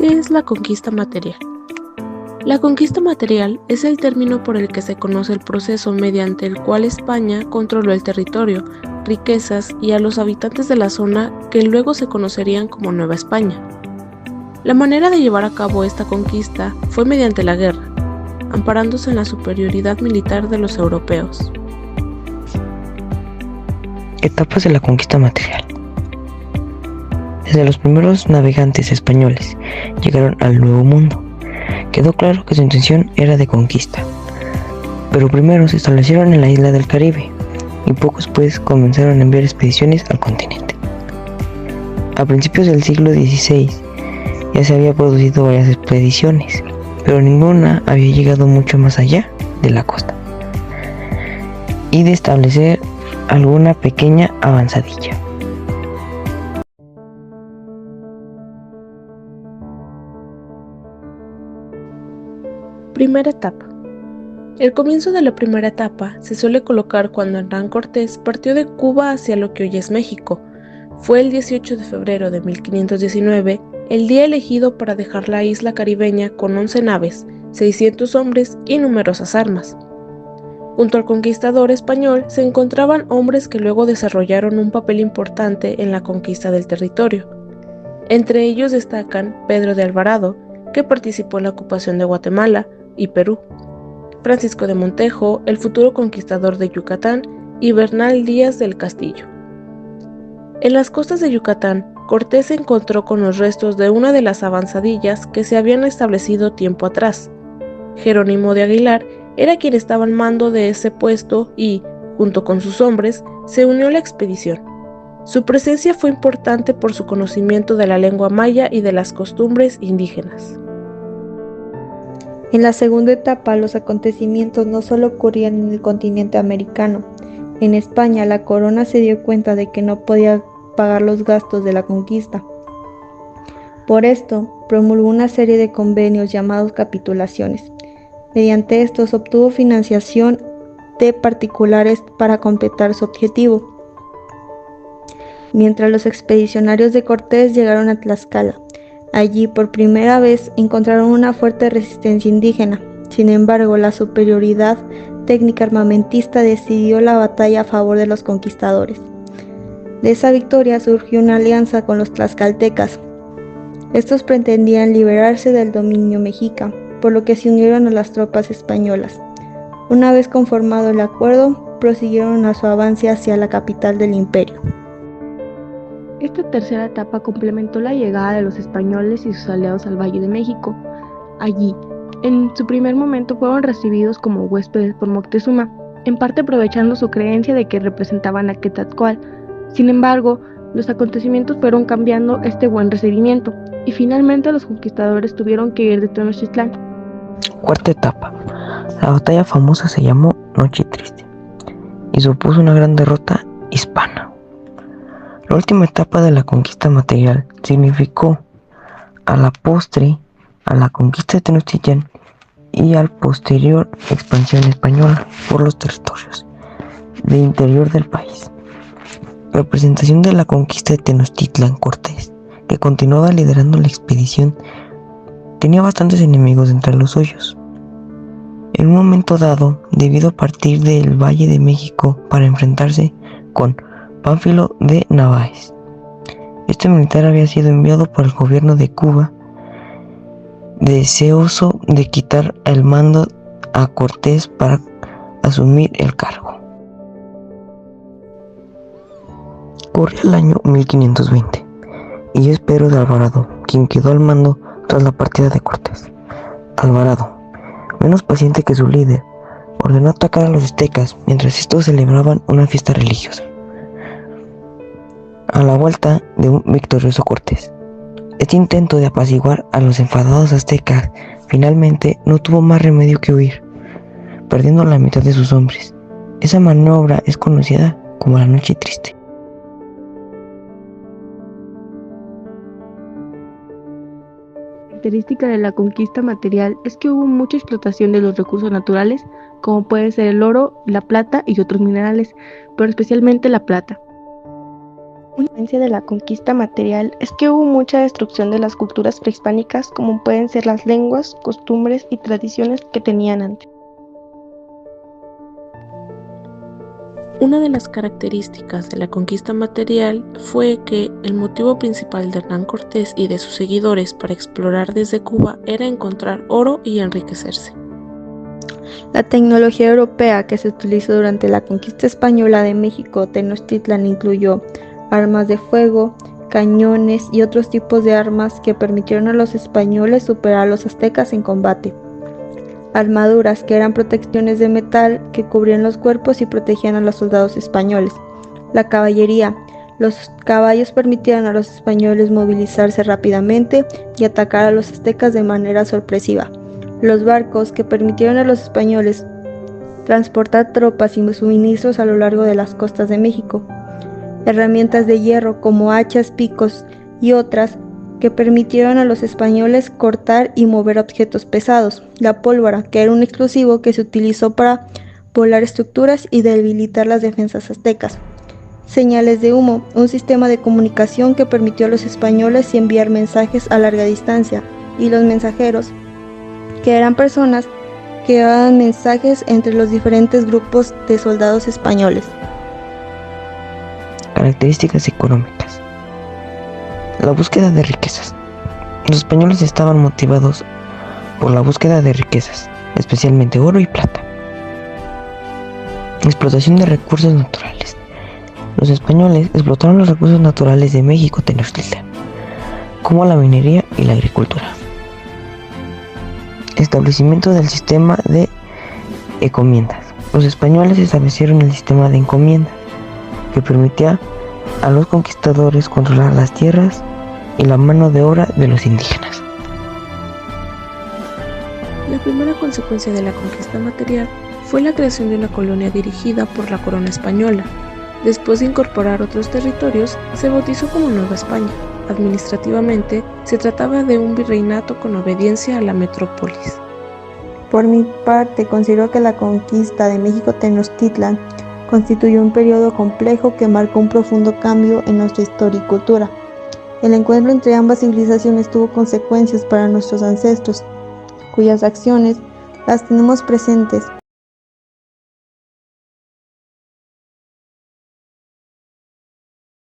¿Qué es la conquista material? La conquista material es el término por el que se conoce el proceso mediante el cual España controló el territorio, riquezas y a los habitantes de la zona que luego se conocerían como Nueva España. La manera de llevar a cabo esta conquista fue mediante la guerra, amparándose en la superioridad militar de los europeos. Etapas de la conquista material. Desde los primeros navegantes españoles llegaron al Nuevo Mundo, quedó claro que su intención era de conquista, pero primero se establecieron en la isla del Caribe y poco después comenzaron a enviar expediciones al continente. A principios del siglo XVI ya se había producido varias expediciones, pero ninguna había llegado mucho más allá de la costa y de establecer alguna pequeña avanzadilla. Primera etapa. El comienzo de la primera etapa se suele colocar cuando Hernán Cortés partió de Cuba hacia lo que hoy es México. Fue el 18 de febrero de 1519, el día elegido para dejar la isla caribeña con 11 naves, 600 hombres y numerosas armas. Junto al conquistador español se encontraban hombres que luego desarrollaron un papel importante en la conquista del territorio. Entre ellos destacan Pedro de Alvarado, que participó en la ocupación de Guatemala y Perú, Francisco de Montejo, el futuro conquistador de Yucatán, y Bernal Díaz del Castillo. En las costas de Yucatán, Cortés se encontró con los restos de una de las avanzadillas que se habían establecido tiempo atrás. Jerónimo de Aguilar era quien estaba al mando de ese puesto y, junto con sus hombres, se unió a la expedición. Su presencia fue importante por su conocimiento de la lengua maya y de las costumbres indígenas. En la segunda etapa, los acontecimientos no solo ocurrían en el continente americano. En España, la corona se dio cuenta de que no podía pagar los gastos de la conquista. Por esto, promulgó una serie de convenios llamados capitulaciones. Mediante estos obtuvo financiación de particulares para completar su objetivo. Mientras los expedicionarios de Cortés llegaron a Tlaxcala, allí por primera vez encontraron una fuerte resistencia indígena. Sin embargo, la superioridad técnica armamentista decidió la batalla a favor de los conquistadores. De esa victoria surgió una alianza con los tlaxcaltecas. Estos pretendían liberarse del dominio mexica, por lo que se unieron a las tropas españolas. Una vez conformado el acuerdo, prosiguieron a su avance hacia la capital del imperio. Esta tercera etapa complementó la llegada de los españoles y sus aliados al Valle de México. Allí, en su primer momento fueron recibidos como huéspedes por Moctezuma, en parte aprovechando su creencia de que representaban a Quetzalcóatl. Sin embargo, los acontecimientos fueron cambiando este buen recibimiento, y finalmente los conquistadores tuvieron que ir de Tenochtitlán. Cuarta etapa. La batalla famosa se llamó Noche Triste y supuso una gran derrota hispana. La última etapa de la conquista material significó a la postre a la conquista de Tenochtitlán y al posterior expansión española por los territorios del interior del país. Representación de la conquista de Tenochtitlán. Cortés, que continuaba liderando la expedición, tenía bastantes enemigos entre los suyos. En un momento dado, debió partir del Valle de México para enfrentarse con Pánfilo de Narváez. Este militar había sido enviado por el gobierno de Cuba, deseoso de quitar el mando a Cortés para asumir el cargo. Corría el año 1520 y es Pedro de Alvarado quien quedó al mando tras la partida de Cortés. Alvarado, menos paciente que su líder, ordenó atacar a los aztecas mientras estos celebraban una fiesta religiosa. A la vuelta de un victorioso Cortés, este intento de apaciguar a los enfadados aztecas finalmente no tuvo más remedio que huir, perdiendo la mitad de sus hombres. Esa maniobra es conocida como la Noche Triste. La característica de la conquista material es que hubo mucha explotación de los recursos naturales, como puede ser el oro, la plata y otros minerales, pero especialmente la plata. Una influencia de la conquista material es que hubo mucha destrucción de las culturas prehispánicas, como pueden ser las lenguas, costumbres y tradiciones que tenían antes. Una de las características de la conquista material fue que el motivo principal de Hernán Cortés y de sus seguidores para explorar desde Cuba era encontrar oro y enriquecerse. La tecnología europea que se utilizó durante la conquista española de México, Tenochtitlan, incluyó armas de fuego, cañones y otros tipos de armas que permitieron a los españoles superar a los aztecas en combate. Armaduras que eran protecciones de metal que cubrían los cuerpos y protegían a los soldados españoles. La caballería. Los caballos permitían a los españoles movilizarse rápidamente y atacar a los aztecas de manera sorpresiva. Los barcos que permitieron a los españoles transportar tropas y suministros a lo largo de las costas de México. Herramientas de hierro como hachas, picos y otras que permitieron a los españoles cortar y mover objetos pesados. La pólvora, que era un explosivo que se utilizó para volar estructuras y debilitar las defensas aztecas. Señales de humo, un sistema de comunicación que permitió a los españoles enviar mensajes a larga distancia. Y los mensajeros, que eran personas que daban mensajes entre los diferentes grupos de soldados españoles. Características económicas. La búsqueda de riquezas. Los españoles estaban motivados por la búsqueda de riquezas, especialmente oro y plata. Explotación de recursos naturales. Los españoles explotaron los recursos naturales de México Tenochtitlan, como la minería y la agricultura. Establecimiento del sistema de encomiendas. Los españoles establecieron el sistema de encomiendas que permitía a los conquistadores controlar las tierras y la mano de obra de los indígenas. La primera consecuencia de la conquista material fue la creación de una colonia dirigida por la corona española. Después de incorporar otros territorios, se bautizó como Nueva España. Administrativamente, se trataba de un virreinato con obediencia a la metrópolis. Por mi parte, considero que la conquista de México Tenochtitlan constituyó un periodo complejo que marcó un profundo cambio en nuestra historia y cultura. El encuentro entre ambas civilizaciones tuvo consecuencias para nuestros ancestros, cuyas acciones las tenemos presentes